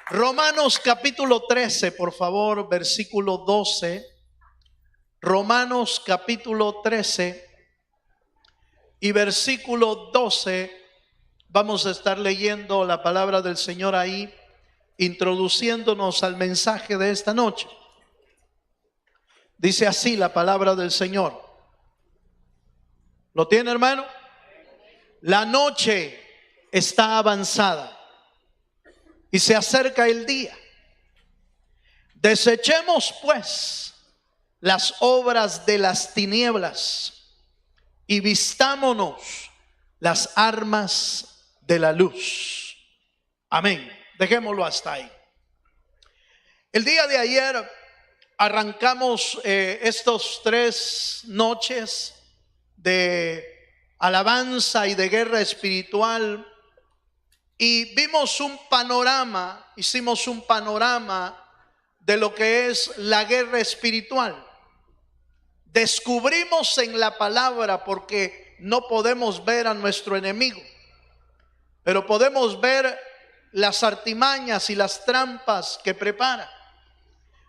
Romanos capítulo 13, por favor, versículo 12. Romanos capítulo 13 y versículo 12. Vamos a estar leyendo la palabra del Señor ahí, introduciéndonos al mensaje de esta noche. Dice así la palabra del Señor. ¿Lo tiene, hermano? La noche está avanzada y se acerca el día. Desechemos pues las obras de las tinieblas y vistámonos las armas de la luz. Amén. Dejémoslo hasta ahí. El día de ayer arrancamos estos 3 noches de alabanza y de guerra espiritual. Y vimos un panorama, hicimos un panorama de lo que es la guerra espiritual. Descubrimos en la palabra, porque no podemos ver a nuestro enemigo, pero podemos ver las artimañas y las trampas que prepara.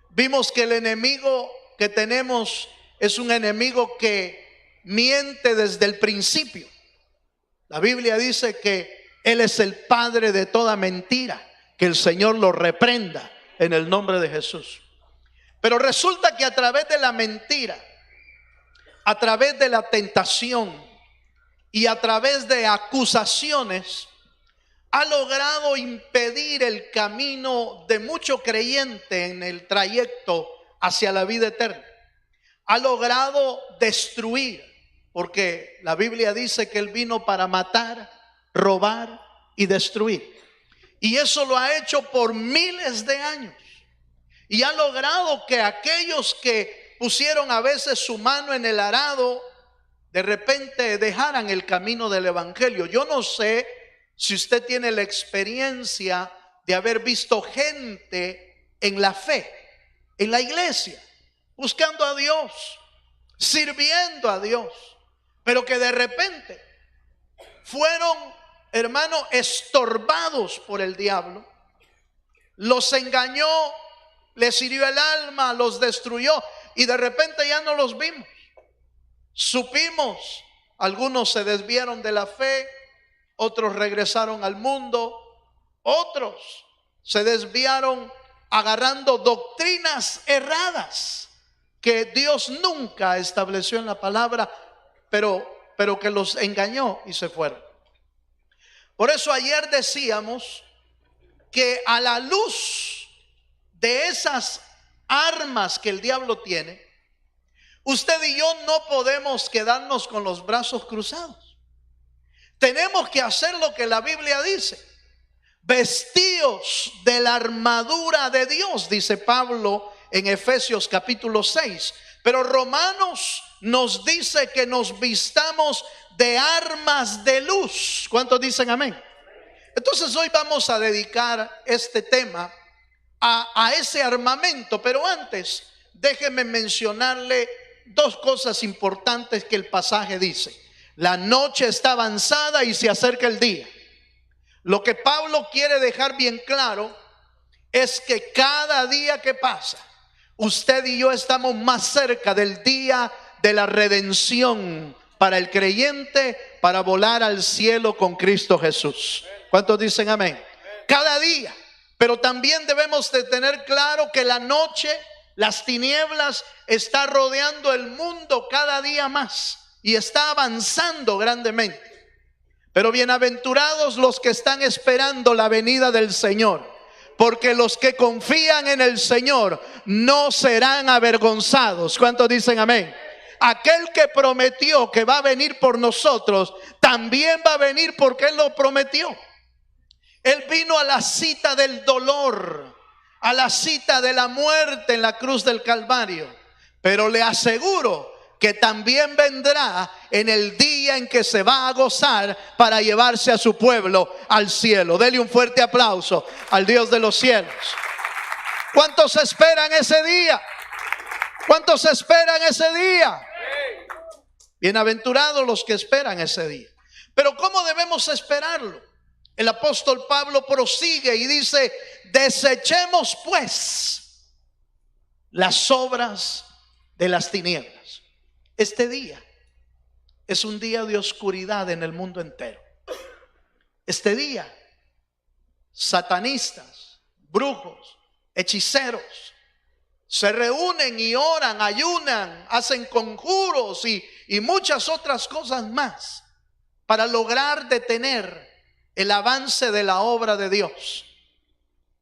Vimos que el enemigo que tenemos es un enemigo que miente desde el principio. La Biblia dice que Él es el padre de toda mentira, que el Señor lo reprenda en el nombre de Jesús. Pero resulta que a través de la mentira, a través de la tentación y a través de acusaciones, ha logrado impedir el camino de mucho creyente en el trayecto hacia la vida eterna. Ha logrado destruir, porque la Biblia dice que Él vino para matar, robar y destruir. Y eso lo ha hecho por miles de años. Y ha logrado que aquellos que pusieron a veces su mano en el arado, de repente dejaran el camino del evangelio. Yo no sé si usted tiene la experiencia de haber visto gente en la fe, en la iglesia, buscando a Dios, sirviendo a Dios, pero que de repente fueron, hermano, estorbados por el diablo. Los engañó, les hirió el alma, los destruyó y de repente ya no los vimos. Supimos, algunos se desviaron de la fe, otros regresaron al mundo, otros se desviaron agarrando doctrinas erradas que Dios nunca estableció en la palabra, pero que los engañó y se fueron. Por eso ayer decíamos que a la luz de esas armas que el diablo tiene, usted y yo no podemos quedarnos con los brazos cruzados. Tenemos que hacer lo que la Biblia dice. Vestíos de la armadura de Dios, dice Pablo en Efesios capítulo 6. Pero Romanos nos dice que nos vistamos de armas de luz. ¿Cuántos dicen amén? Entonces hoy vamos a dedicar este tema a ese armamento. Pero antes, déjeme mencionarle 2 cosas importantes que el pasaje dice. La noche está avanzada y se acerca el día. Lo que Pablo quiere dejar bien claro es que cada día que pasa, usted y yo estamos más cerca del día de la redención para el creyente, para volar al cielo con Cristo Jesús. ¿Cuántos dicen amén? Cada día. Pero también debemos de tener claro que la noche, las tinieblas, está rodeando el mundo cada día más y está avanzando grandemente. Pero bienaventurados los que están esperando la venida del Señor, porque los que confían en el Señor no serán avergonzados. ¿Cuántos dicen amén? Aquel que prometió que va a venir por nosotros, también va a venir porque Él lo prometió. Él vino a la cita del dolor, a la cita de la muerte en la cruz del Calvario. Pero le aseguro que también vendrá en el día en que se va a gozar para llevarse a su pueblo al cielo. Dele un fuerte aplauso al Dios de los cielos. ¿Cuántos esperan ese día? ¿Cuántos esperan ese día? Bienaventurados los que esperan ese día. Pero ¿cómo debemos esperarlo? el apóstol Pablo prosigue y dice: desechemos pues las obras de las tinieblas. Este día es un día de oscuridad en el mundo entero. Este día, satanistas, brujos, hechiceros se reúnen y oran, ayunan, hacen conjuros y muchas otras cosas más para lograr detener el avance de la obra de Dios,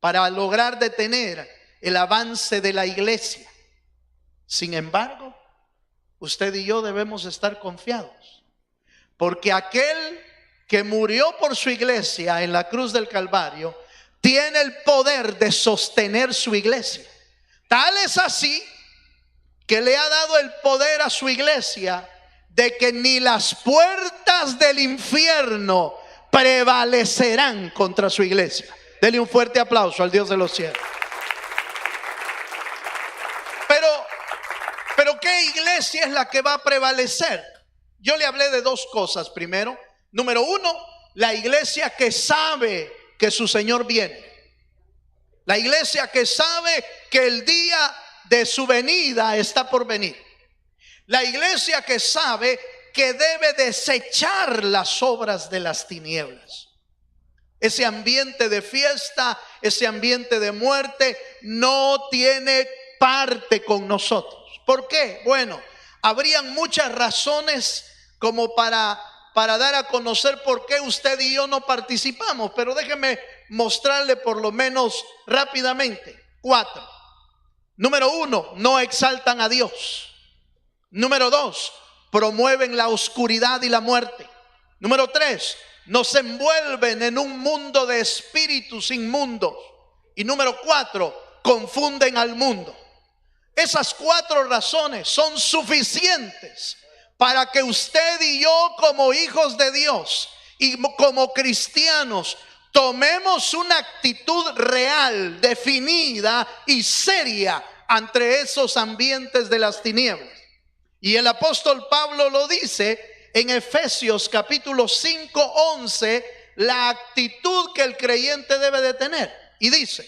para lograr detener el avance de la iglesia. Sin embargo, usted y yo debemos estar confiados, porque aquel que murió por su iglesia en la cruz del Calvario tiene el poder de sostener su iglesia. Tal es así que le ha dado el poder a su iglesia de que ni las puertas del infierno prevalecerán contra su iglesia. Dele un fuerte aplauso al Dios de los cielos. Pero ¿qué iglesia es la que va a prevalecer? Yo le hablé de dos cosas primero. Número uno, la iglesia que sabe que su Señor viene. La iglesia que sabe que el día de su venida está por venir. La iglesia que sabe que debe desechar las obras de las tinieblas. Ese ambiente de fiesta, ese ambiente de muerte no tiene parte con nosotros. ¿Por qué? Bueno, habrían muchas razones como para dar a conocer por qué usted y yo no participamos, pero déjeme mostrarle por lo menos rápidamente 4. Número 1, no exaltan a Dios. Número 2, promueven la oscuridad y la muerte. Número 3, nos envuelven en un mundo de espíritus inmundos. Y número 4, confunden al mundo. Esas 4 razones son suficientes para que usted y yo, como hijos de Dios y como cristianos, tomemos una actitud real, definida y seria ante esos ambientes de las tinieblas. Y el apóstol Pablo lo dice en Efesios capítulo 5, 11, la actitud que el creyente debe de tener. Y dice: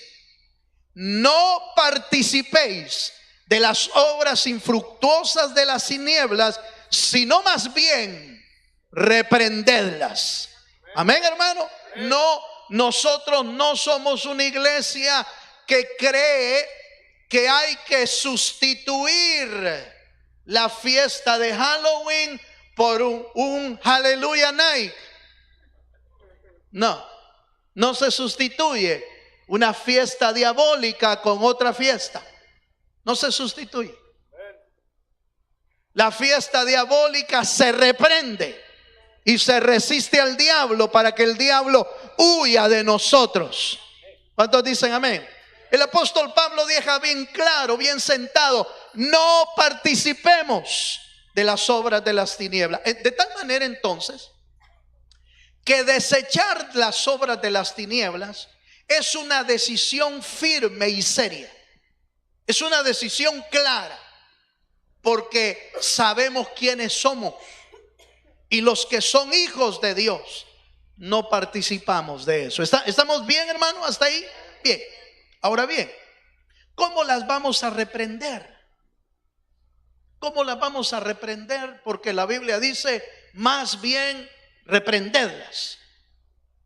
no participéis de las obras infructuosas de las tinieblas, sino más bien reprendedlas. Amén, hermano. No, nosotros no somos una iglesia que cree que hay que sustituir la fiesta de Halloween por un Hallelujah Night. No se sustituye una fiesta diabólica con otra fiesta. No se sustituye. La fiesta diabólica se reprende y se resiste al diablo para que el diablo huya de nosotros. ¿Cuántos dicen amén? El apóstol Pablo deja bien claro, bien sentado: no participemos de las obras de las tinieblas. De tal manera entonces que desechar las obras de las tinieblas es una decisión firme y seria. Es una decisión clara, porque sabemos quiénes somos, y los que son hijos de Dios no participamos de eso. ¿Estamos bien, hermano? ¿Hasta ahí? Bien. Ahora bien, ¿cómo las vamos a reprender? ¿Cómo las vamos a reprender? Porque la Biblia dice: más bien reprendedlas.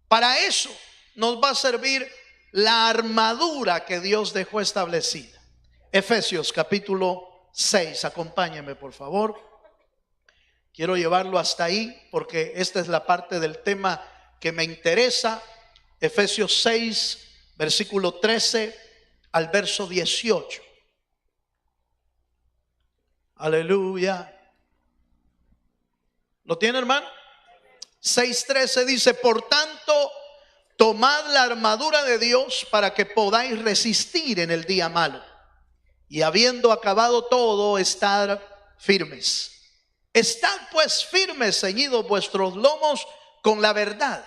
Para eso nos va a servir la armadura que Dios dejó establecida. Efesios capítulo 6, acompáñeme por favor. Quiero llevarlo hasta ahí porque esta es la parte del tema que me interesa. Efesios 6, versículo 13 al verso 18. Aleluya. ¿Lo tiene, hermano? 6:13 dice: por tanto, tomad la armadura de Dios para que podáis resistir en el día malo, y habiendo acabado todo, estar firmes. Estad pues firmes, ceñidos vuestros lomos con la verdad,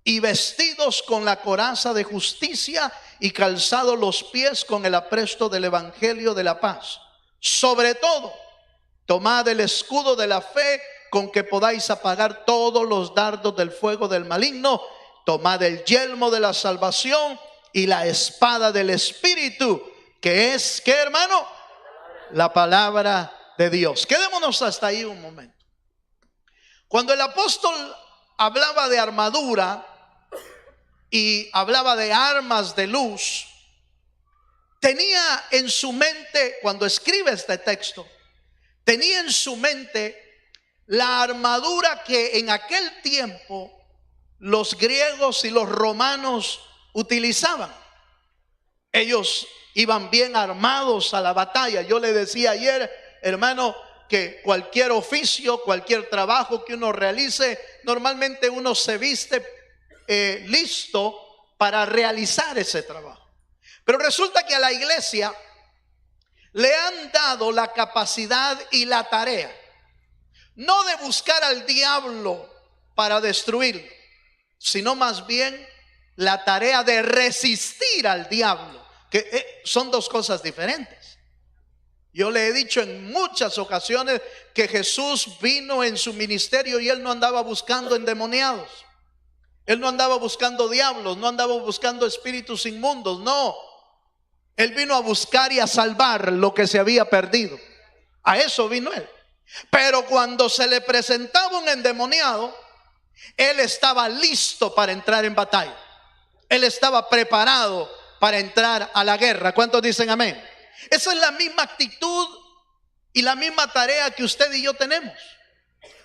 y vestidos con la coraza de justicia, y calzados los pies con el apresto del evangelio de la paz. Sobre todo, tomad el escudo de la fe, con que podáis apagar todos los dardos del fuego del maligno, tomad el yelmo de la salvación y la espada del Espíritu, que es, ¿qué, hermano? La palabra de Dios. Quedémonos hasta ahí un momento. Cuando el apóstol hablaba de armadura y hablaba de armas de luz, tenía en su mente, cuando escribe este texto, tenía en su mente la armadura que en aquel tiempo los griegos y los romanos utilizaban. Ellos iban bien armados a la batalla. Yo le decía ayer, hermano, que cualquier oficio, cualquier trabajo que uno realice, normalmente uno se viste listo para realizar ese trabajo. Pero resulta que a la iglesia le han dado la capacidad y la tarea, no de buscar al diablo para destruirlo, sino más bien la tarea de resistir al diablo, que son dos cosas diferentes. Yo le he dicho en muchas ocasiones que Jesús vino en su ministerio y Él no andaba buscando endemoniados. Él no andaba buscando diablos, no andaba buscando espíritus inmundos, no. Él vino a buscar y a salvar lo que se había perdido. A eso vino Él. Pero cuando se le presentaba un endemoniado, Él estaba listo para entrar en batalla. Él estaba preparado para entrar a la guerra. ¿Cuántos dicen amén? Esa es la misma actitud y la misma tarea que usted y yo tenemos.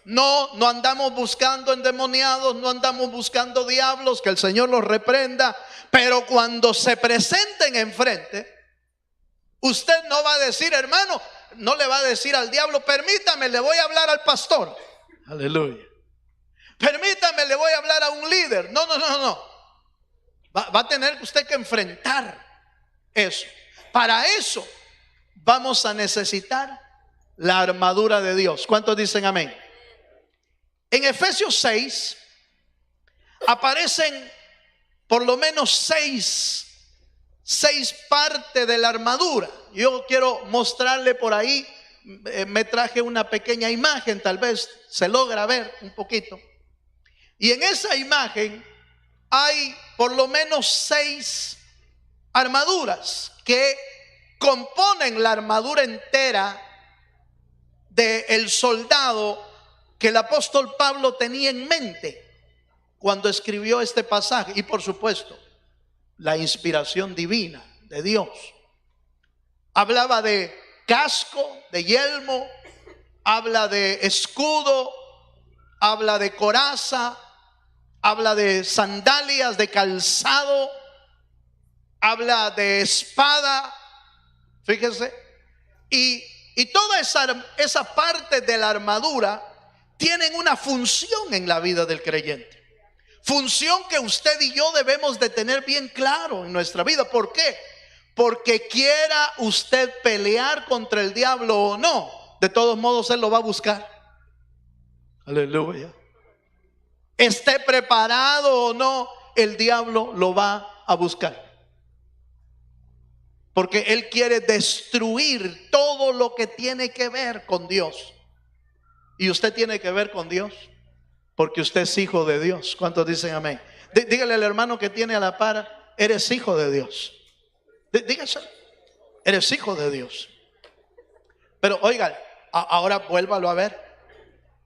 No andamos buscando endemoniados, no andamos buscando diablos, que el Señor los reprenda. Pero cuando se presenten enfrente, usted no va a decir, hermano, no le va a decir al diablo, permítame, le voy a hablar al pastor. Aleluya. Permítame, le voy a hablar a un líder. No. Va a tener usted que enfrentar eso. Para eso vamos a necesitar la armadura de Dios. ¿Cuántos dicen amén? En Efesios 6 aparecen por lo menos seis partes de la armadura. Yo quiero mostrarle por ahí, me traje una pequeña imagen, tal vez se logra ver un poquito. Y en esa imagen hay por lo menos 6 armaduras que componen la armadura entera del soldado que el apóstol Pablo tenía en mente cuando escribió este pasaje. Y por supuesto, la inspiración divina de Dios. Hablaba de casco, de yelmo, habla de escudo, habla de coraza, habla de sandalias, de calzado, habla de espada. Fíjese. Y toda esa parte de la armadura tienen una función en la vida del creyente. Función que usted y yo debemos de tener bien claro en nuestra vida. ¿Por qué? Porque quiera usted pelear contra el diablo o no, de todos modos Él lo va a buscar. Aleluya. Esté preparado o no, el diablo lo va a buscar. Porque Él quiere destruir todo lo que tiene que ver con Dios. Y usted tiene que ver con Dios, porque usted es hijo de Dios. ¿Cuántos dicen amén? Dígale al hermano que tiene a la par, eres hijo de Dios. Dígase, eres hijo de Dios. Pero oiga, ahora vuélvalo a ver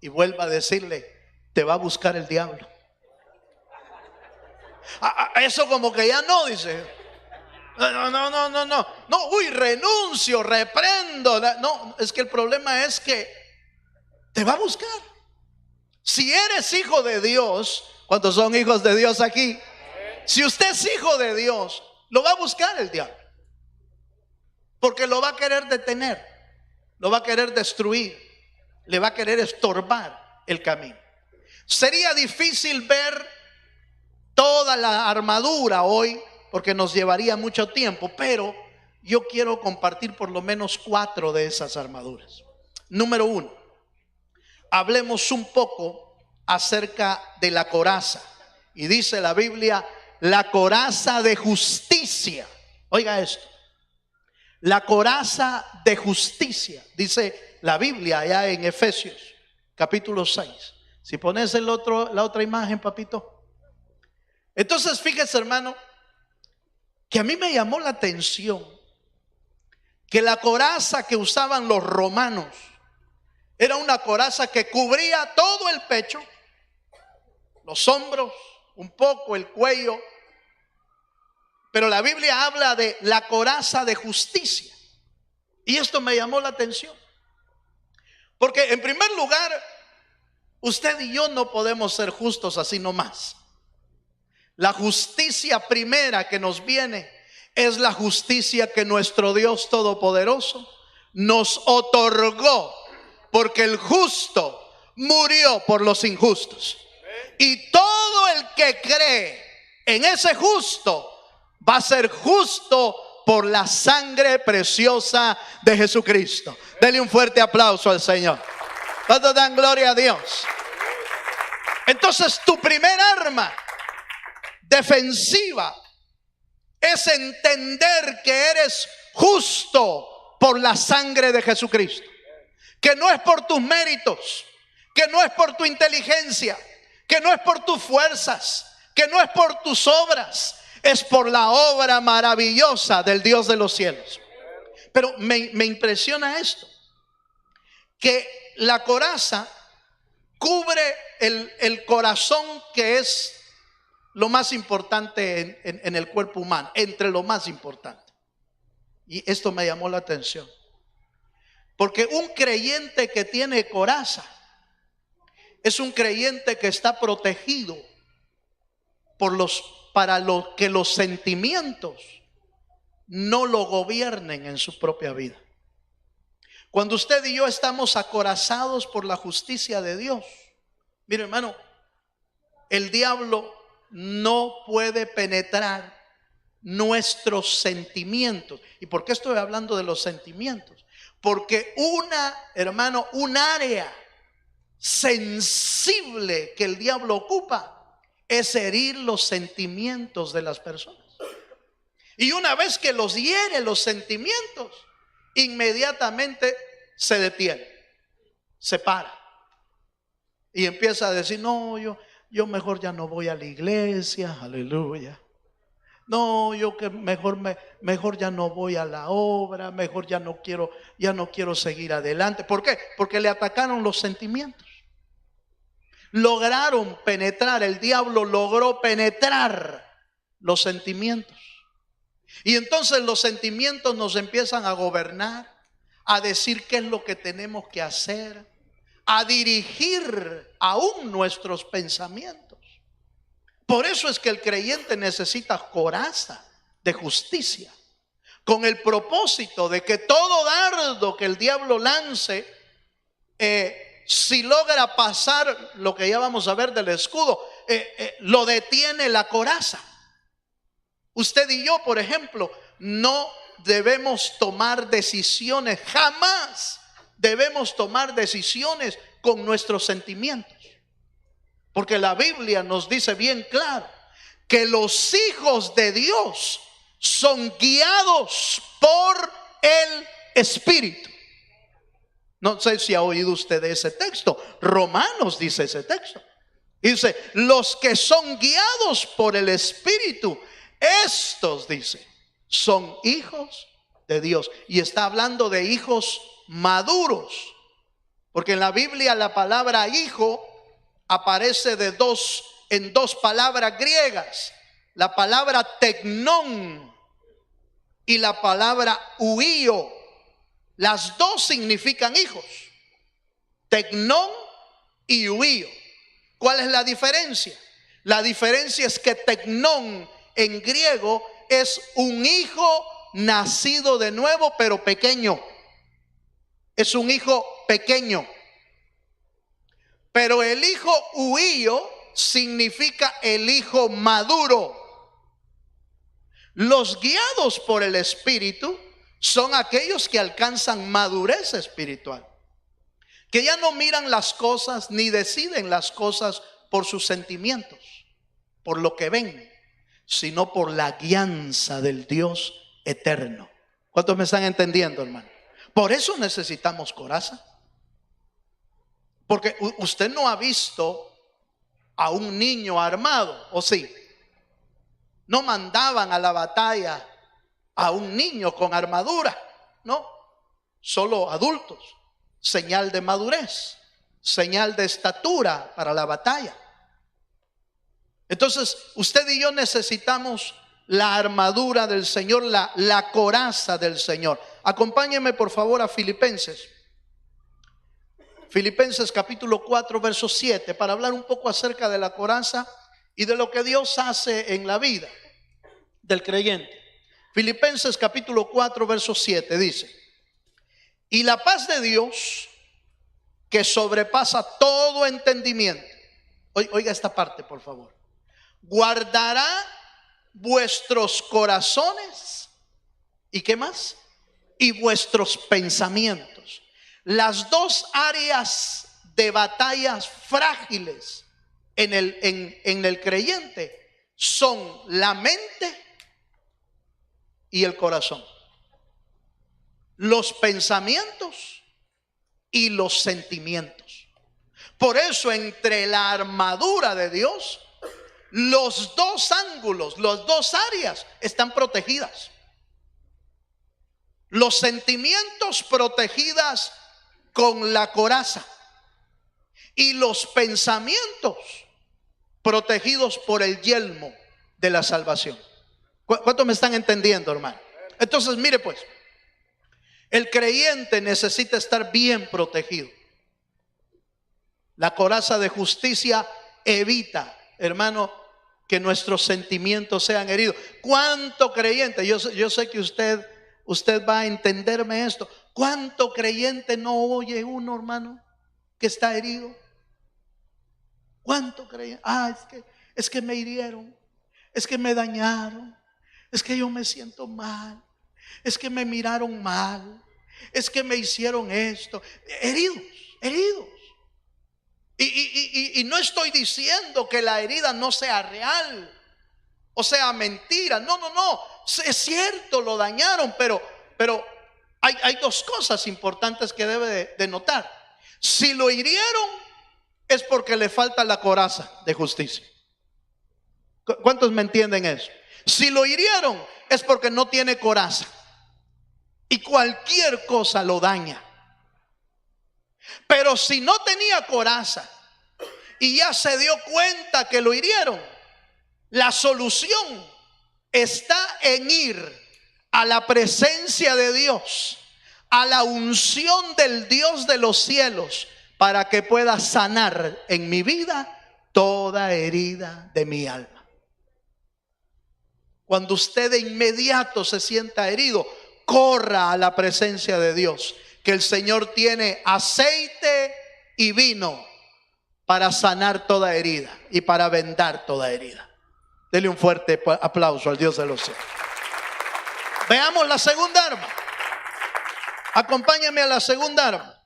y vuelva a decirle, te va a buscar el diablo. Eso como que ya no, dice. No, uy, renuncio, reprendo. No, es que el problema es que te va a buscar. Si eres hijo de Dios, ¿cuántos son hijos de Dios aquí? Si usted es hijo de Dios, lo va a buscar el diablo. Porque lo va a querer detener, lo va a querer destruir, le va a querer estorbar el camino. Sería difícil ver toda la armadura hoy, porque nos llevaría mucho tiempo, pero yo quiero compartir por lo menos 4 de esas armaduras. Número 1, hablemos un poco acerca de la coraza. Y dice la Biblia, la coraza de justicia. Oiga esto, la coraza de justicia, dice la Biblia allá en Efesios capítulo 6. Si pones la otra imagen, papito. Entonces, fíjese, hermano, que a mí me llamó la atención que la coraza que usaban los romanos era una coraza que cubría todo el pecho, los hombros, un poco el cuello. Pero la Biblia habla de la coraza de justicia. Y esto me llamó la atención. Porque en primer lugar, usted y yo no podemos ser justos así nomás. La justicia primera que nos viene es la justicia que nuestro Dios Todopoderoso nos otorgó, porque el justo murió por los injustos. Y todo el que cree en ese justo va a ser justo por la sangre preciosa de Jesucristo. Dele un fuerte aplauso al Señor. Todos dan gloria a Dios. Entonces, tu primer arma defensiva es entender que eres justo por la sangre de Jesucristo. Que no es por tus méritos, que no es por tu inteligencia, que no es por tus fuerzas, que no es por tus obras, es por la obra maravillosa del Dios de los cielos. Pero me impresiona esto, que la coraza cubre el corazón, que es lo más importante en el cuerpo humano, entre lo más importante. Y esto me llamó la atención, porque un creyente que tiene coraza es un creyente que está protegido para que los sentimientos no lo gobiernen en su propia vida. Cuando usted y yo estamos acorazados por la justicia de Dios, mire, hermano, el diablo no puede penetrar nuestros sentimientos. ¿Y por qué estoy hablando de los sentimientos? Porque un área sensible que el diablo ocupa es herir los sentimientos de las personas. Y una vez que los hiere los sentimientos, inmediatamente se detiene, se para y empieza a decir: no, yo mejor ya no voy a la iglesia, aleluya. No, yo que mejor ya no voy a la obra, mejor ya no quiero seguir adelante. ¿Por qué? Porque le atacaron los sentimientos. Lograron penetrar, el diablo logró penetrar los sentimientos. Y entonces los sentimientos nos empiezan a gobernar, a decir qué es lo que tenemos que hacer, a dirigir aún nuestros pensamientos. Por eso es que el creyente necesita coraza de justicia, con el propósito de que todo dardo que el diablo lance, si logra pasar lo que ya vamos a ver del escudo, lo detiene la coraza. Usted y yo, por ejemplo, no debemos tomar decisiones, jamás debemos tomar decisiones con nuestros sentimientos. Porque la Biblia nos dice bien claro que los hijos de Dios son guiados por el Espíritu. No sé si ha oído usted ese texto. Romanos dice ese texto. Dice: los que son guiados por el Espíritu, estos, dice, son hijos de Dios. Y está hablando de hijos maduros, porque en la Biblia la palabra hijo aparece en dos palabras griegas: la palabra teknón y la palabra huío. Las dos significan hijos, teknón y huío. ¿Cuál es la diferencia? La diferencia es que teknón en griego es un hijo nacido de nuevo, pero pequeño. Es un hijo pequeño. Pero el hijo huío significa el hijo maduro. Los guiados por el Espíritu son aquellos que alcanzan madurez espiritual, que ya no miran las cosas ni deciden las cosas por sus sentimientos, por lo que ven, sino por la guianza del Dios eterno. ¿Cuántos me están entendiendo, hermano? Por eso necesitamos coraza. Porque usted no ha visto a un niño armado, ¿o sí? No mandaban a la batalla a un niño con armadura, no, solo adultos, señal de madurez, señal de estatura para la batalla. Entonces, usted y yo necesitamos la armadura del Señor, la coraza del Señor. Acompáñenme por favor a Filipenses. Filipenses capítulo 4, verso 7, para hablar un poco acerca de la coraza y de lo que Dios hace en la vida del creyente. Filipenses capítulo 4, verso 7 dice: y la paz de Dios, que sobrepasa todo entendimiento. Oiga esta parte, por favor. Guardará vuestros corazones. ¿Y qué más? Y vuestros pensamientos. Las dos áreas de batallas frágiles en el creyente son la mente y el corazón. Los pensamientos y los sentimientos. Por eso, entre la armadura de Dios, los dos ángulos, las dos áreas están protegidas. Los sentimientos protegidas con la coraza y los pensamientos protegidos por el yelmo de la salvación. ¿Cuántos me están entendiendo, hermano? Entonces, mire pues, el creyente necesita estar bien protegido. La coraza de justicia evita, hermano, que nuestros sentimientos sean heridos. ¿Cuánto creyente? Yo sé que usted va a entenderme esto. ¿Cuánto creyente no oye uno, hermano, que está herido? ¿Cuánto creyente? Es que me hirieron, es que me dañaron, es que yo me siento mal, es que me miraron mal, es que me hicieron esto. Heridos. Y no estoy diciendo que la herida no sea real o sea mentira. No. Es cierto, lo dañaron, pero hay dos cosas importantes que debe de notar. Si lo hirieron, es porque le falta la coraza de justicia. ¿Cuántos me entienden eso? Si lo hirieron, es porque no tiene coraza. Y cualquier cosa lo daña. Pero si no tenía coraza y ya se dio cuenta que lo hirieron, la solución está en ir a la presencia de Dios, a la unción del Dios de los cielos, para que pueda sanar en mi vida toda herida de mi alma. Cuando usted de inmediato se sienta herido, corra a la presencia de Dios, que el Señor tiene aceite y vino para sanar toda herida y para vendar toda herida. Dele un fuerte aplauso al Dios de los cielos. Veamos la segunda arma. Acompáñame a la segunda arma.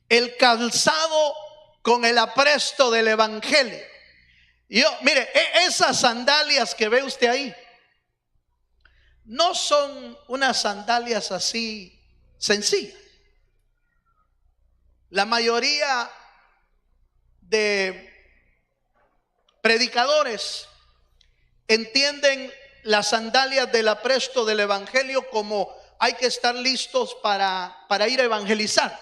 El calzado con el apresto del evangelio. Mire, esas sandalias que ve usted ahí no son unas sandalias así sencillas. La mayoría de predicadores entienden las sandalias del apresto del evangelio como hay que estar listos para ir a evangelizar.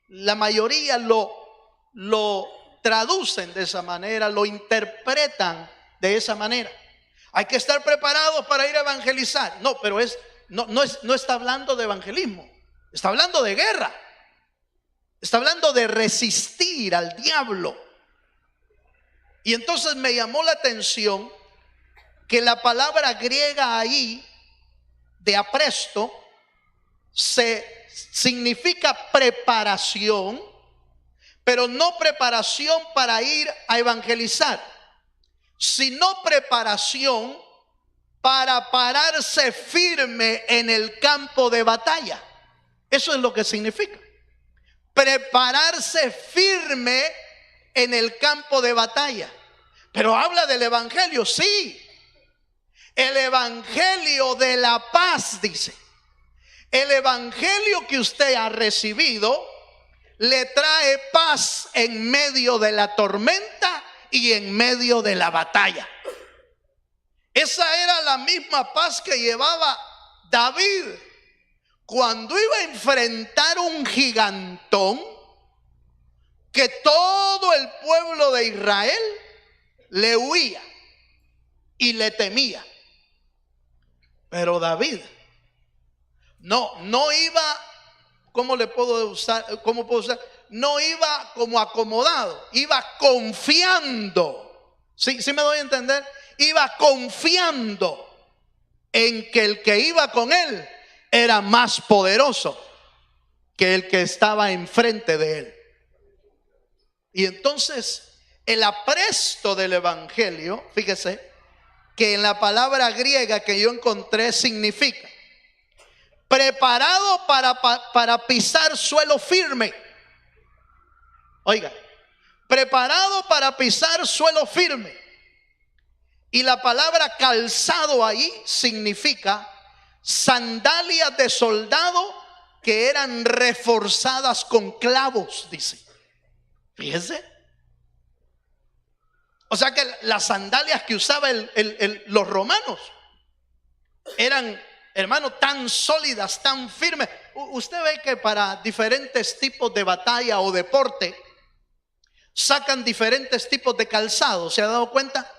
La mayoría lo traducen de esa manera, lo interpretan de esa manera. Hay que estar preparados para ir a evangelizar. No, pero no está hablando de evangelismo, está hablando de guerra. Está hablando de resistir al diablo. Y entonces me llamó la atención que la palabra griega ahí de apresto significa preparación, pero no preparación para ir a evangelizar, sino preparación para pararse firme en el campo de batalla. Eso es lo que significa. Prepararse firme en el campo de batalla. Pero habla del evangelio, sí. El evangelio de la paz, dice. El evangelio que usted ha recibido le trae paz en medio de la tormenta y en medio de la batalla. Esa era la misma paz que llevaba David cuando iba a enfrentar un gigantón que todo el pueblo de Israel le huía y le temía. Pero David no iba, ¿cómo puedo usar? No iba como acomodado, iba confiando. ¿Sí me doy a entender? Iba confiando en que el que iba con él era más poderoso que el que estaba enfrente de él. Y entonces el apresto del evangelio, fíjese que en la palabra griega que yo encontré significa preparado para pisar suelo firme. Oiga, preparado para pisar suelo firme. Y la palabra calzado ahí significa sandalias de soldado que eran reforzadas con clavos, dice. Fíjense. O sea que las sandalias que usaban los romanos eran, hermano, tan sólidas, tan firmes. Usted ve que para diferentes tipos de batalla o deporte sacan diferentes tipos de calzado. ¿Se ha dado cuenta?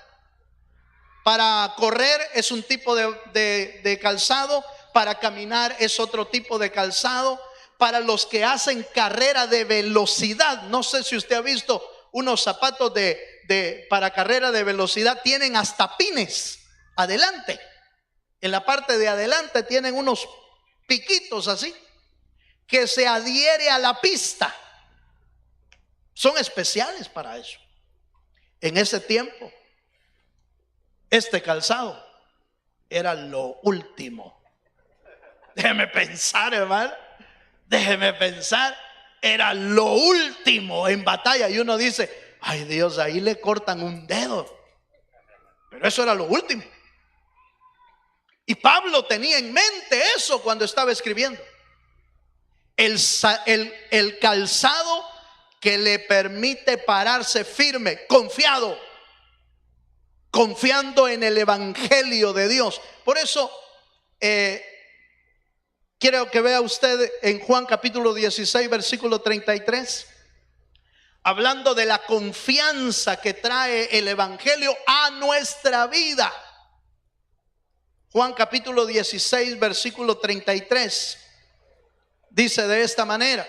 Para correr es un tipo de calzado, para caminar es otro tipo de calzado, para los que hacen carrera de velocidad. No sé si usted ha visto unos zapatos para carrera de velocidad, tienen hasta pines adelante. En la parte de adelante tienen unos piquitos así que se adhiere a la pista. Son especiales para eso. En ese tiempo este calzado era lo último. Déjeme pensar, hermano. Déjeme pensar. Era lo último en batalla. Y uno dice, ay Dios, ahí le cortan un dedo. Pero eso era lo último. Y Pablo tenía en mente eso cuando estaba escribiendo. El calzado que le permite pararse firme, confiado, confiando en el evangelio de Dios. Por eso quiero que vea usted en Juan capítulo 16 versículo 33, hablando de la confianza que trae el evangelio a nuestra vida. Juan capítulo 16 versículo 33 dice de esta manera: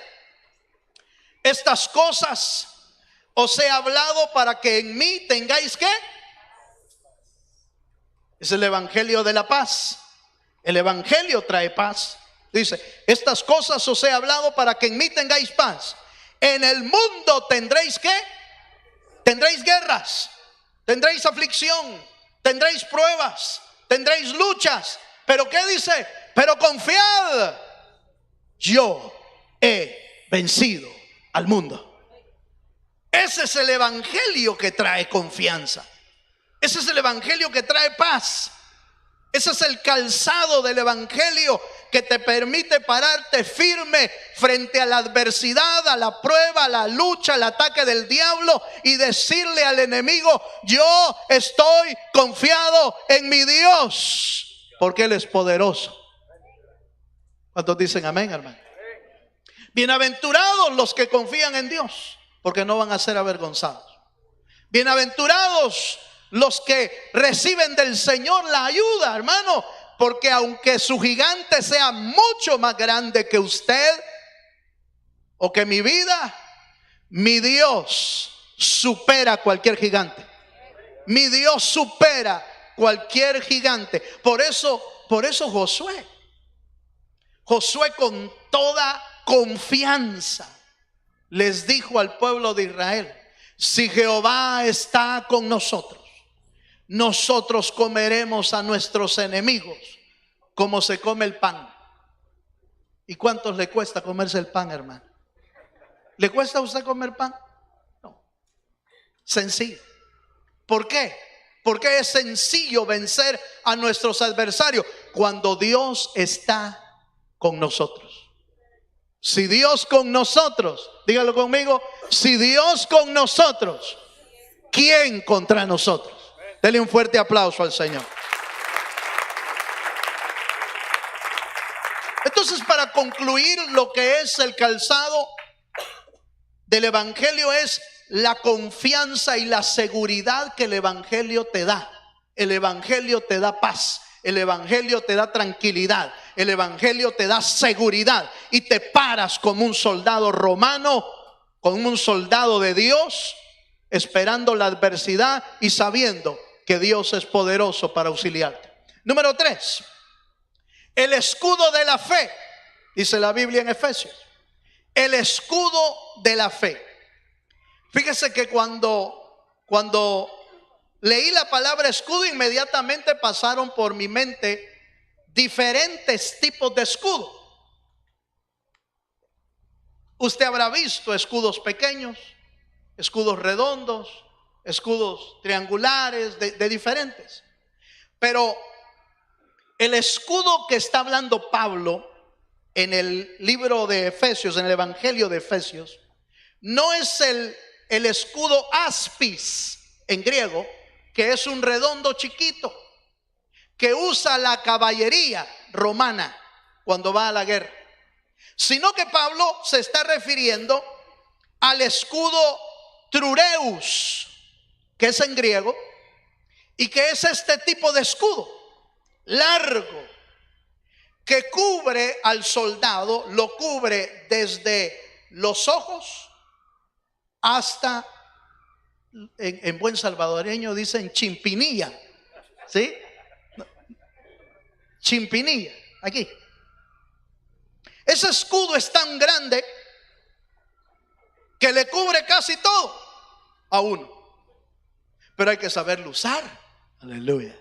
estas cosas os he hablado para que en mí tengáis ¿qué? Es el evangelio de la paz. El evangelio trae paz. Dice, estas cosas os he hablado para que en mí tengáis paz. En el mundo tendréis ¿qué? Tendréis guerras, tendréis aflicción, tendréis pruebas, tendréis luchas. Pero ¿qué dice? Pero confiad, yo he vencido al mundo. Ese es el evangelio que trae confianza. Ese es el evangelio que trae paz. Ese es el calzado del evangelio que te permite pararte firme frente a la adversidad, a la prueba, a la lucha, al ataque del diablo y decirle al enemigo, yo estoy confiado en mi Dios, porque Él es poderoso. ¿Cuántos dicen amén, hermano? Bienaventurados los que confían en Dios, porque no van a ser avergonzados. Bienaventurados los que reciben del Señor la ayuda, hermano, porque aunque su gigante sea mucho más grande que usted o que mi vida, mi Dios supera cualquier gigante. Mi Dios supera cualquier gigante. Por eso Josué con toda confianza les dijo al pueblo de Israel, si Jehová está con nosotros, nosotros comeremos a nuestros enemigos como se come el pan. ¿Y cuántos le cuesta comerse el pan, hermano? ¿Le cuesta a usted comer pan? No. Sencillo. ¿Por qué? Porque es sencillo vencer a nuestros adversarios cuando Dios está con nosotros. Si Dios con nosotros, dígalo conmigo, si Dios con nosotros, ¿quién contra nosotros? Dele un fuerte aplauso al Señor. concluir lo que es el calzado del evangelio, es la confianza y la seguridad que el evangelio te da. El evangelio te da paz, el evangelio te da tranquilidad, el evangelio te da seguridad, y te paras como un soldado romano, como un soldado de Dios, esperando la adversidad y sabiendo que Dios es poderoso para auxiliarte. Número 3, el escudo de la fe. Dice la Biblia en Efesios, el escudo de la fe. Fíjese que cuando leí la palabra escudo, inmediatamente pasaron por mi mente diferentes tipos de escudo. Usted habrá visto escudos pequeños, escudos redondos, escudos triangulares, de diferentes. Pero el escudo que está hablando Pablo en el libro de Efesios, en el evangelio de Efesios, no es el escudo aspis en griego, que es un redondo chiquito que usa la caballería romana cuando va a la guerra, sino que Pablo se está refiriendo al escudo trureus, que es en griego, y que es este tipo de escudo largo que cubre al soldado, lo cubre desde los ojos hasta, en buen salvadoreño dicen chimpinilla, ¿sí? Chimpinilla, aquí. Ese escudo es tan grande que le cubre casi todo a uno, pero hay que saberlo usar. Aleluya.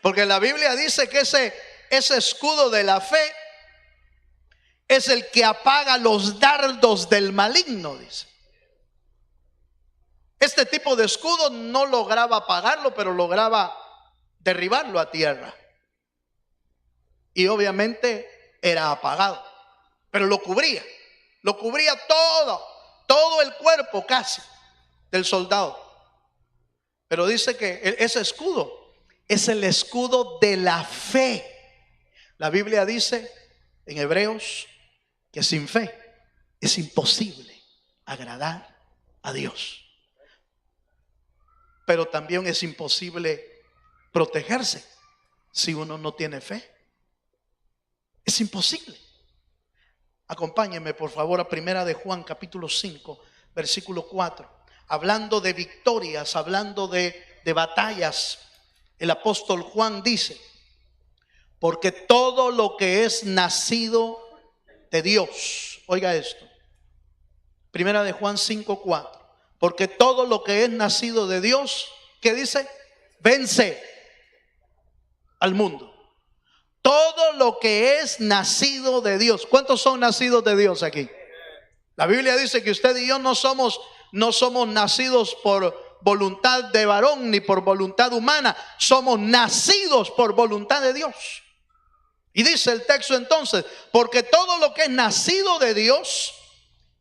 Porque la Biblia dice que ese escudo de la fe es el que apaga los dardos del maligno, dice. Este tipo de escudo no lograba apagarlo, pero lograba derribarlo a tierra. Y obviamente era apagado, pero lo cubría todo el cuerpo casi del soldado. Pero dice que ese escudo es el escudo de la fe. La Biblia dice en Hebreos que sin fe es imposible agradar a Dios. Pero también es imposible protegerse si uno no tiene fe. Es imposible. Acompáñenme por favor a Primera de Juan capítulo 5 versículo 4. Hablando de victorias, hablando de batallas, el apóstol Juan dice: porque todo lo que es nacido de Dios, oiga esto, Primera de Juan 5:4, porque todo lo que es nacido de Dios, ¿qué dice? Vence al mundo. Todo lo que es nacido de Dios. ¿Cuántos son nacidos de Dios aquí? La Biblia dice que usted y yo no somos nacidos por voluntad de varón ni por voluntad humana, somos nacidos por voluntad de Dios. Y dice el texto entonces: porque todo lo que es nacido de Dios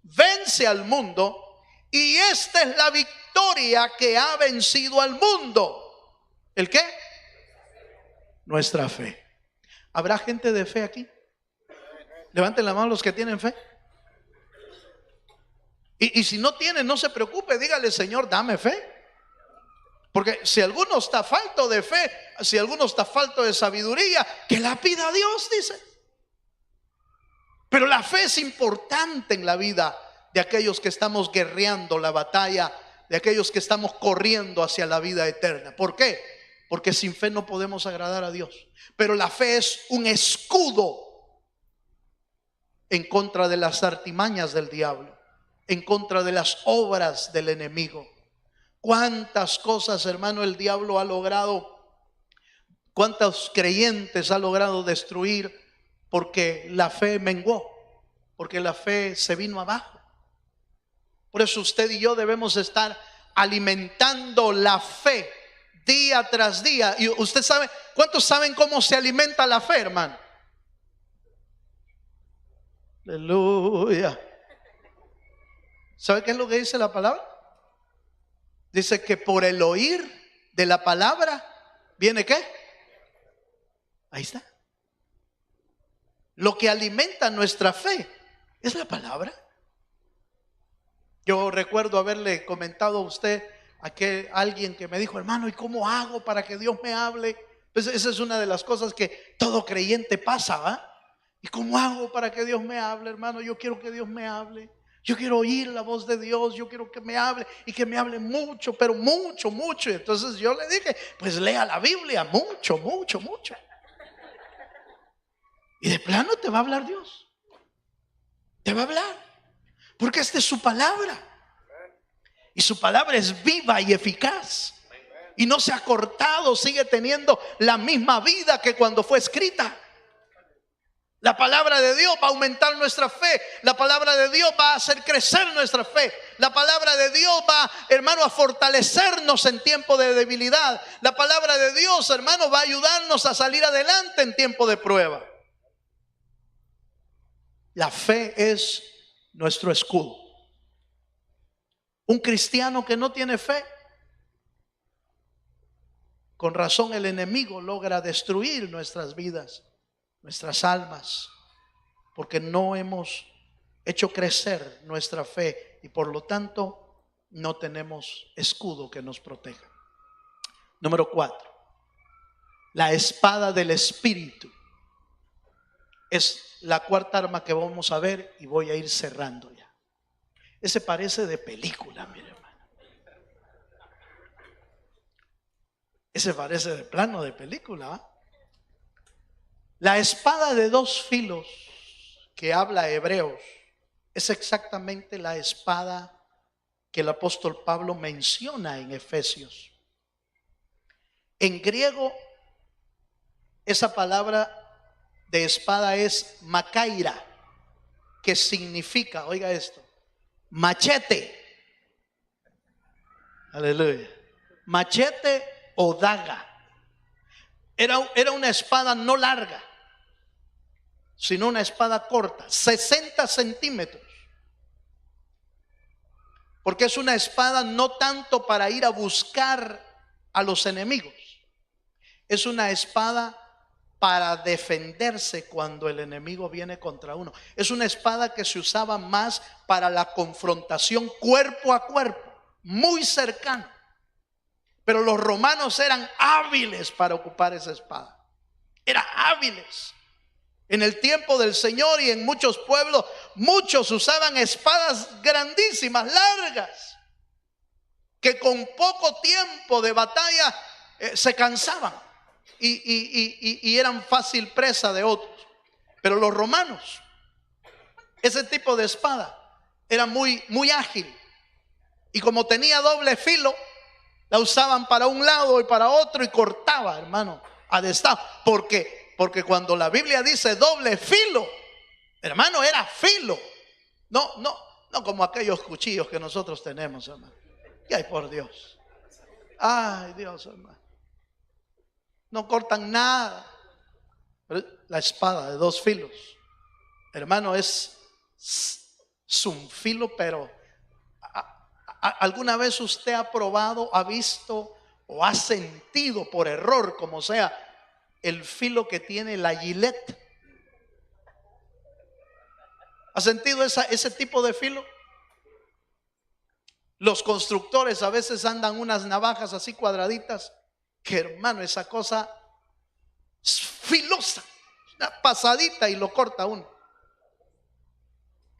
vence al mundo, y esta es la victoria que ha vencido al mundo. ¿El qué? Nuestra fe. ¿Habrá gente de fe aquí? Levanten la mano los que tienen fe. Y si no tienen, no se preocupe, dígale: Señor, dame fe. Porque si alguno está falto de fe, si alguno está falto de sabiduría, que la pida a Dios, dice. Pero la fe es importante en la vida de aquellos que estamos guerreando la batalla, de aquellos que estamos corriendo hacia la vida eterna. ¿Por qué? Porque sin fe no podemos agradar a Dios. Pero la fe es un escudo en contra de las artimañas del diablo, en contra de las obras del enemigo. Cuántas cosas, hermano, el diablo ha logrado, cuántos creyentes ha logrado destruir porque la fe menguó, porque la fe se vino abajo. Por eso usted y yo debemos estar alimentando la fe día tras día. Y usted sabe, ¿cuántos saben cómo se alimenta la fe, hermano? Aleluya. ¿Sabe qué es lo que dice la palabra? Dice que por el oír de la palabra viene ¿qué? Ahí está. lo que alimenta nuestra fe es la palabra. Yo recuerdo haberle comentado a usted alguien que me dijo: hermano, ¿y cómo hago para que Dios me hable? Pues esa es una de las cosas que todo creyente pasa, ¿va? ¿Y cómo hago para que Dios me hable, hermano? Yo quiero que Dios me hable. Yo quiero oír la voz de Dios. Yo quiero que me hable, y que me hable mucho, pero mucho, mucho. Y entonces yo le dije: pues lea la Biblia mucho, mucho, mucho. Y de plano te va a hablar Dios. Te va a hablar, porque esta es su palabra. Y su palabra es viva y eficaz. Y no se ha cortado, sigue teniendo la misma vida que cuando fue escrita. La palabra de Dios va a aumentar nuestra fe. La palabra de Dios va a hacer crecer nuestra fe. La palabra de Dios va, hermano, a fortalecernos en tiempo de debilidad. La palabra de Dios, hermano, va a ayudarnos a salir adelante en tiempo de prueba. La fe es nuestro escudo. Un cristiano que no tiene fe, con razón el enemigo logra destruir nuestras vidas, nuestras almas, porque no hemos hecho crecer nuestra fe y por lo tanto no tenemos escudo que nos proteja. Número 4, la espada del Espíritu es la cuarta arma que vamos a ver y voy a ir cerrando ya. Ese parece de película, mire, hermano. Ese parece de plano de película, ¿eh? La espada de dos filos que habla Hebreos es exactamente la espada que el apóstol Pablo menciona en Efesios. En griego, esa palabra de espada es makaira, que significa, oiga esto, machete. Aleluya. Machete o daga. Era una espada no larga, sino una espada corta, 60 centímetros. Porque es una espada no tanto para ir a buscar a los enemigos. Es una espada para defenderse cuando el enemigo viene contra uno. Es una espada que se usaba más para la confrontación cuerpo a cuerpo, muy cercano. Pero los romanos eran hábiles para ocupar esa espada. Eran hábiles. En el tiempo del Señor y en muchos pueblos, muchos usaban espadas grandísimas, largas, que con poco tiempo de batalla se cansaban y eran fácil presa de otros. Pero los romanos, ese tipo de espada era muy, muy ágil, y como tenía doble filo, la usaban para un lado y para otro y cortaba, hermano, a destajo. Porque cuando la Biblia dice doble filo, hermano, era filo. No como aquellos cuchillos que nosotros tenemos, hermano. Y ay, por Dios. Ay, Dios, hermano. No cortan nada. Pero la espada de dos filos, hermano, es un filo, pero ¿alguna vez usted ha probado, ha visto o ha sentido por error, como sea, el filo que tiene la Gillette? ¿Ha sentido ese tipo de filo? Los constructores a veces andan unas navajas así cuadraditas, que hermano, esa cosa es filosa, una pasadita y lo corta uno.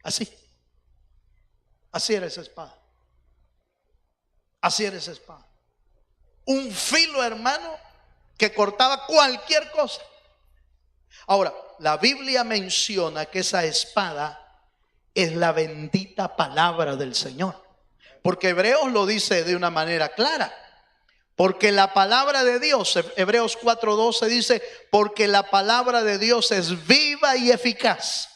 Así era esa espada. Así era esa espada. Un filo, hermano, que cortaba cualquier cosa. Ahora, la Biblia menciona que esa espada es la bendita palabra del Señor, porque Hebreos lo dice de una manera clara. Porque la palabra de Dios, Hebreos 4:12 dice: porque la palabra de Dios es viva y eficaz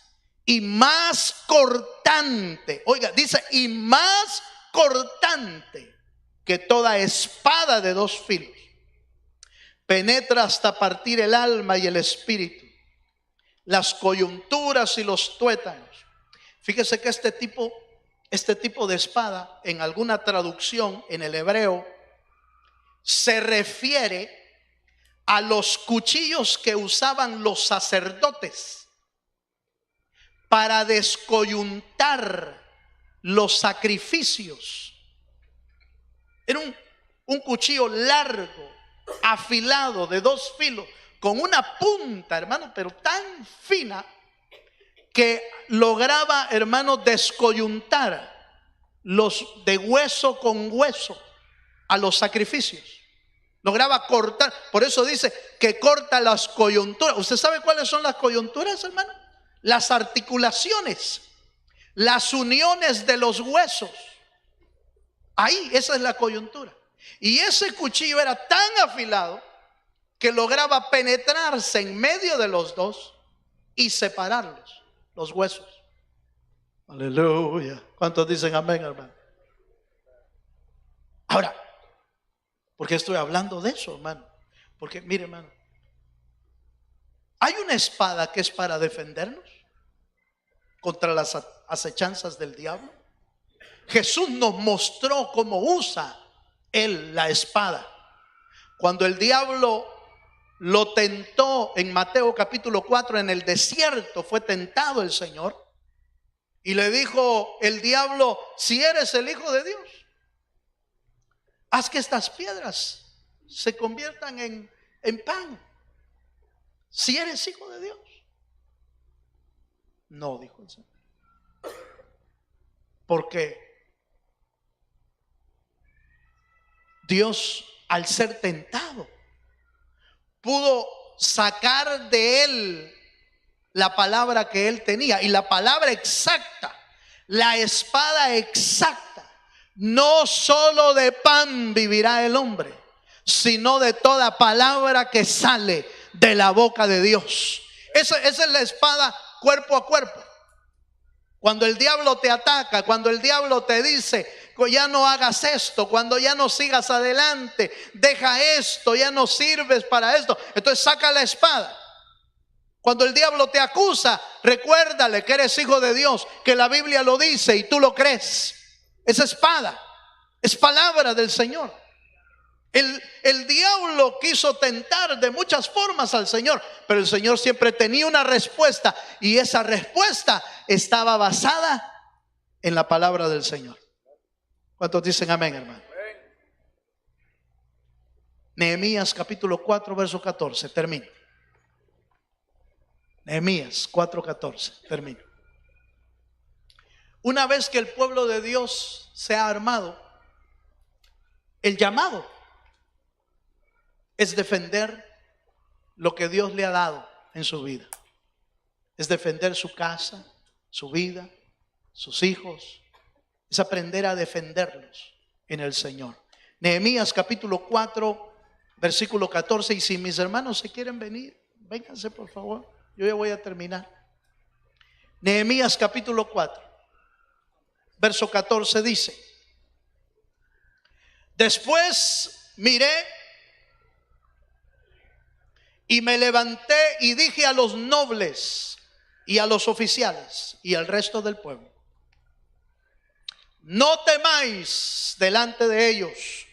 y más cortante. Oiga, dice, y más cortante que toda espada de dos filos. Penetra hasta partir el alma y el espíritu, las coyunturas y los tuétanos. Fíjese que este tipo de espada, en alguna traducción en el hebreo, se refiere a los cuchillos que usaban los sacerdotes para descoyuntar los sacrificios. Era un cuchillo largo, afilado, de 2 filos, con una punta, hermano, pero tan fina que lograba, hermano, descoyuntar los de hueso con hueso a los sacrificios. Lograba cortar. Por eso dice que corta las coyunturas. ¿Usted sabe cuáles son las coyunturas, hermano? Las articulaciones, las uniones de los huesos. Ahí, esa es la coyuntura. Y ese cuchillo era tan afilado que lograba penetrarse en medio de los dos y separarlos, los huesos. Aleluya. ¿Cuántos dicen amén, hermano? Ahora, ¿por qué estoy hablando de eso, hermano? Porque, mire, hermano, hay una espada que es para defendernos contra las acechanzas del diablo. Jesús nos mostró cómo usa Él la espada. Cuando el diablo lo tentó en Mateo capítulo 4 en el desierto, fue tentado el Señor y le dijo el diablo: si eres el Hijo de Dios, haz que estas piedras se conviertan en pan. Si eres Hijo de Dios. No, dijo el Señor. Porque Dios, al ser tentado, pudo sacar de él la palabra que él tenía. Y la palabra exacta, la espada exacta: no solo de pan vivirá el hombre, sino de toda palabra que sale de la boca de Dios. Esa es la espada cuerpo a cuerpo. Cuando el diablo te ataca, cuando el diablo te dice: ya no hagas esto, cuando ya no sigas adelante, deja esto, ya no sirves para esto, entonces saca la espada. Cuando el diablo te acusa, recuérdale que eres hijo de Dios, que la Biblia lo dice y tú lo crees. Esa espada es palabra del Señor. El diablo quiso tentar de muchas formas al Señor, pero el Señor siempre tenía una respuesta, y esa respuesta estaba basada en la palabra del Señor. ¿Cuántos dicen amén, hermano? Nehemías capítulo 4 verso 14, termino. Nehemías 4:14, termino. Una vez que el pueblo de Dios se ha armado, el llamado es defender lo que Dios le ha dado en su vida. Es defender su casa, su vida, sus hijos. Es aprender a defenderlos en el Señor. Nehemías capítulo 4 versículo 14. Y si mis hermanos se quieren venir, vénganse por favor, yo ya voy a terminar. Nehemías capítulo 4 verso 14 dice: después miré y me levanté y dije a los nobles y a los oficiales y al resto del pueblo: no temáis delante de ellos,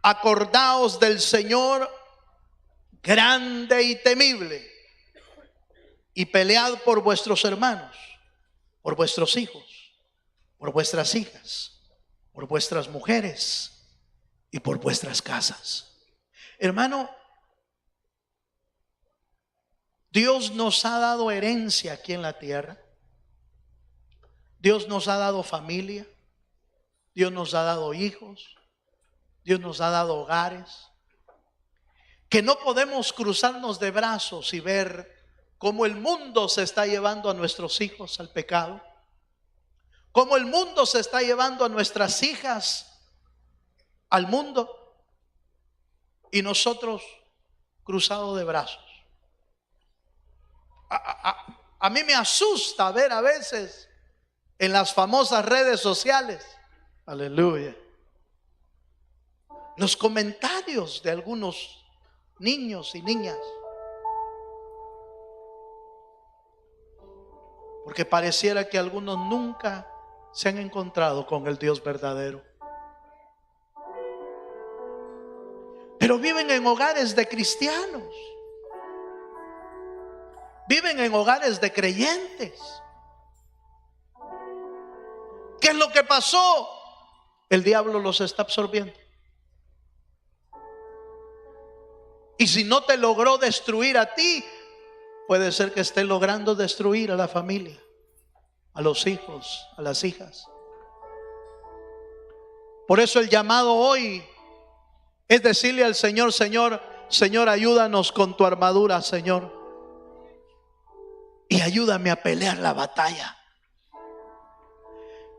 acordaos del Señor grande y temible, y pelead por vuestros hermanos, por vuestros hijos, por vuestras hijas, por vuestras mujeres y por vuestras casas. Hermano, Dios nos ha dado herencia aquí en la tierra. Dios nos ha dado familia. Dios nos ha dado hijos. Dios nos ha dado hogares. Que no podemos cruzarnos de brazos y ver cómo el mundo se está llevando a nuestros hijos al pecado. Cómo el mundo se está llevando a nuestras hijas al mundo. Y nosotros cruzados de brazos. A mí me asusta ver a veces en las famosas redes sociales, aleluya, los comentarios de algunos niños y niñas, porque pareciera que algunos nunca se han encontrado con el Dios verdadero, pero viven en hogares de cristianos, viven en hogares de creyentes, ¿Qué es lo que pasó? El diablo los está absorbiendo. Y si no te logró destruir a ti, puede ser que esté logrando destruir a la familia, a los hijos, a las hijas. Por eso el llamado hoy es decirle al Señor: Señor, ayúdanos con tu armadura, Señor, y ayúdame a pelear la batalla.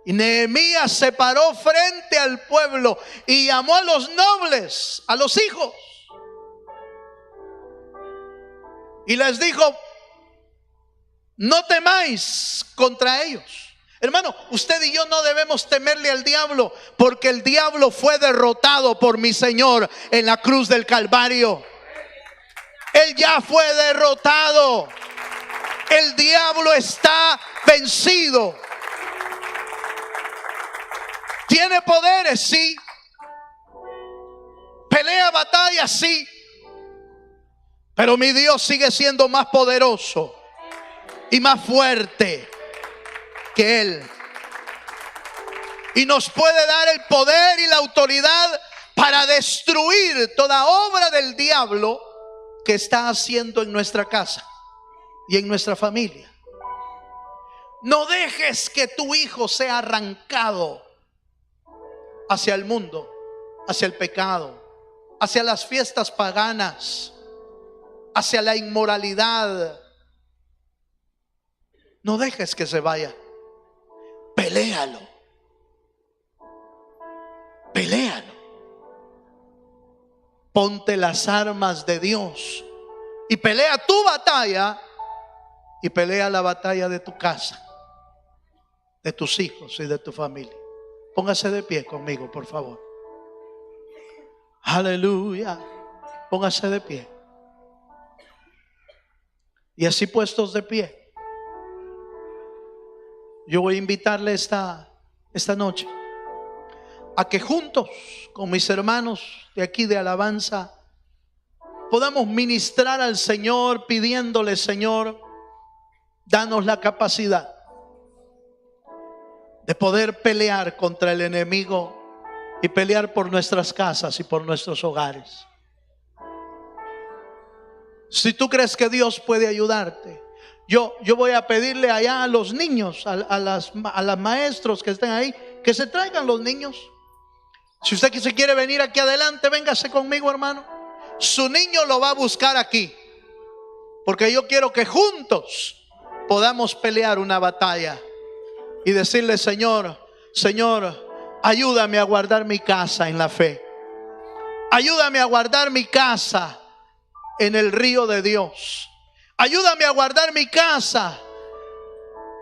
Y Nehemías se paró frente al pueblo y llamó a los nobles, a los hijos, y les dijo: no temáis contra ellos. Hermano, usted y yo no debemos temerle al diablo, porque el diablo fue derrotado por mi Señor en la cruz del Calvario. Él ya fue derrotado. El diablo está vencido. ¿Tiene poderes? Sí. ¿Pelea batallas? Sí. Pero mi Dios sigue siendo más poderoso y más fuerte que Él. Y nos puede dar el poder y la autoridad para destruir toda obra del diablo que está haciendo en nuestra casa y en nuestra familia. No dejes que tu hijo sea arrancado hacia el mundo, hacia el pecado, hacia las fiestas paganas, hacia la inmoralidad. No dejes que se vaya. Peléalo. Peléalo. Ponte las armas de Dios y pelea tu batalla, y pelea la batalla de tu casa, de tus hijos y de tu familia. Póngase de pie conmigo, por favor. Aleluya. Póngase de pie. Y así puestos de pie, yo voy a invitarle esta noche a que juntos con mis hermanos de aquí de alabanza podamos ministrar al Señor, pidiéndole: Señor, danos la capacidad de poder pelear contra el enemigo y pelear por nuestras casas y por nuestros hogares. Si tú crees que Dios puede ayudarte, yo voy a pedirle allá a los niños, a las maestros que estén ahí, que se traigan los niños. Si usted se quiere venir aquí adelante, véngase conmigo, hermano. Su niño lo va a buscar aquí, porque yo quiero que juntos podamos pelear una batalla y decirle: Señor, ayúdame a guardar mi casa en la fe. Ayúdame a guardar mi casa en el río de Dios. Ayúdame a guardar mi casa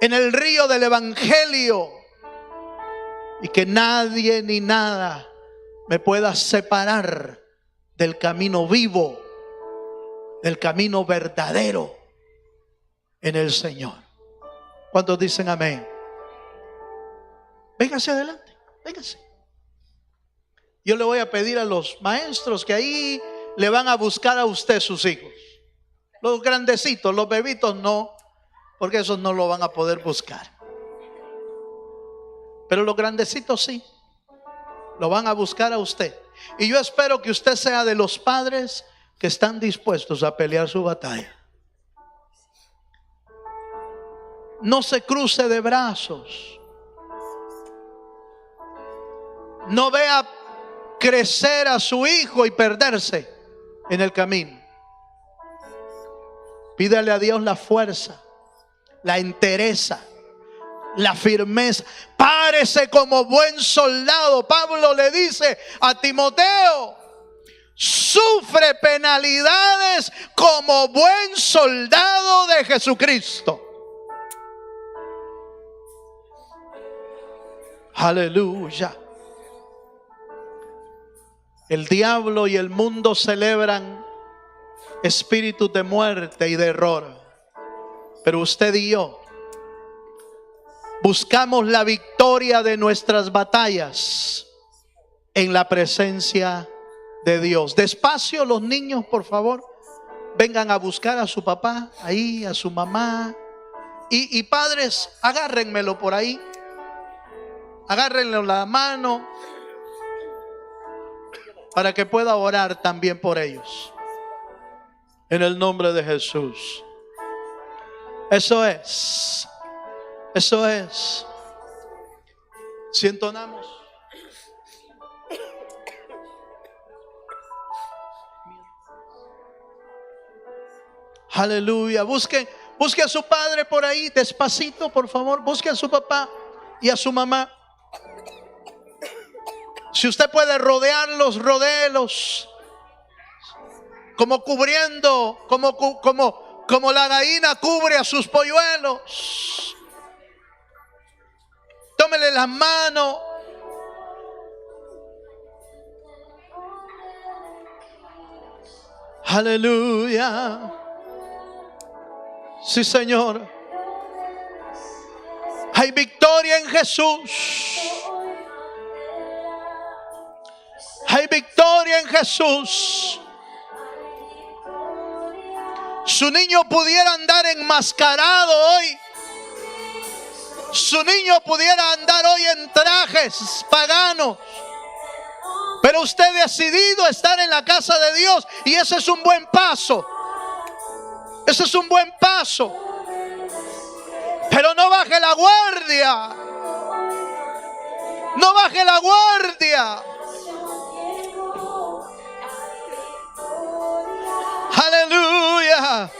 en el río del Evangelio, y que nadie ni nada me pueda separar del camino vivo, del camino verdadero en el Señor. ¿Cuántos dicen amén? Véngase adelante, véngase. Yo le voy a pedir a los maestros que ahí le van a buscar a usted sus hijos. Los grandecitos, los bebitos no, porque esos no lo van a poder buscar. Pero los grandecitos sí, lo van a buscar a usted. Y yo espero que usted sea de los padres que están dispuestos a pelear su batalla. No se cruce de brazos. No vea crecer a su hijo y perderse en el camino. Pídale a Dios la fuerza, la entereza, la firmeza. Párese como buen soldado. Pablo le dice a Timoteo: sufre penalidades como buen soldado de Jesucristo. Aleluya. El diablo y el mundo celebran espíritus de muerte y de error, pero usted y yo buscamos la victoria de nuestras batallas en la presencia de Dios. Despacio, los niños, por favor, vengan a buscar a su papá ahí, a su mamá, y padres, agárrenmelo por ahí. Agárrenle la mano para que pueda orar también por ellos. En el nombre de Jesús. Eso es. Eso es. Si entonamos. Aleluya. Busque a su padre por ahí, despacito, por favor. Busque a su papá y a su mamá. Si usted puede rodearlos, rodéelos. Como cubriendo, como la gallina cubre a sus polluelos. Tómele la mano. Aleluya. Sí, Señor. Hay victoria en Jesús. Hay victoria en Jesús. Su niño pudiera andar enmascarado hoy. Su niño pudiera andar hoy en trajes paganos. Pero usted ha decidido estar en la casa de Dios. Y ese es un buen paso. Ese es un buen paso. Pero no baje la guardia. No baje la guardia. Aleluya.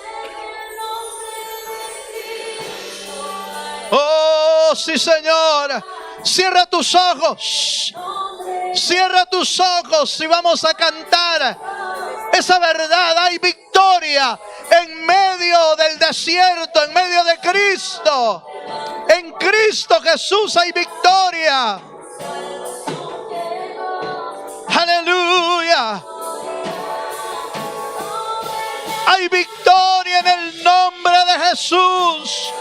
Oh, sí, Señor. Cierra tus ojos. Cierra tus ojos y vamos a cantar esa verdad. Hay victoria en medio del desierto, en medio de Cristo. En Cristo Jesús hay victoria. Aleluya. Hay victoria en el nombre de Jesús.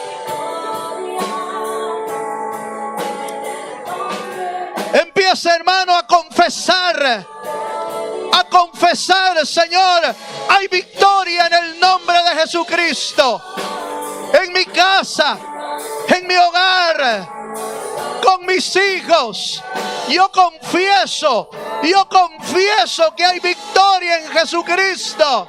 Empieza, hermano, a confesar. A confesar, Señor, hay victoria en el nombre de Jesucristo. En mi casa, en mi hogar, con mis hijos. Yo confieso que hay victoria en Jesucristo.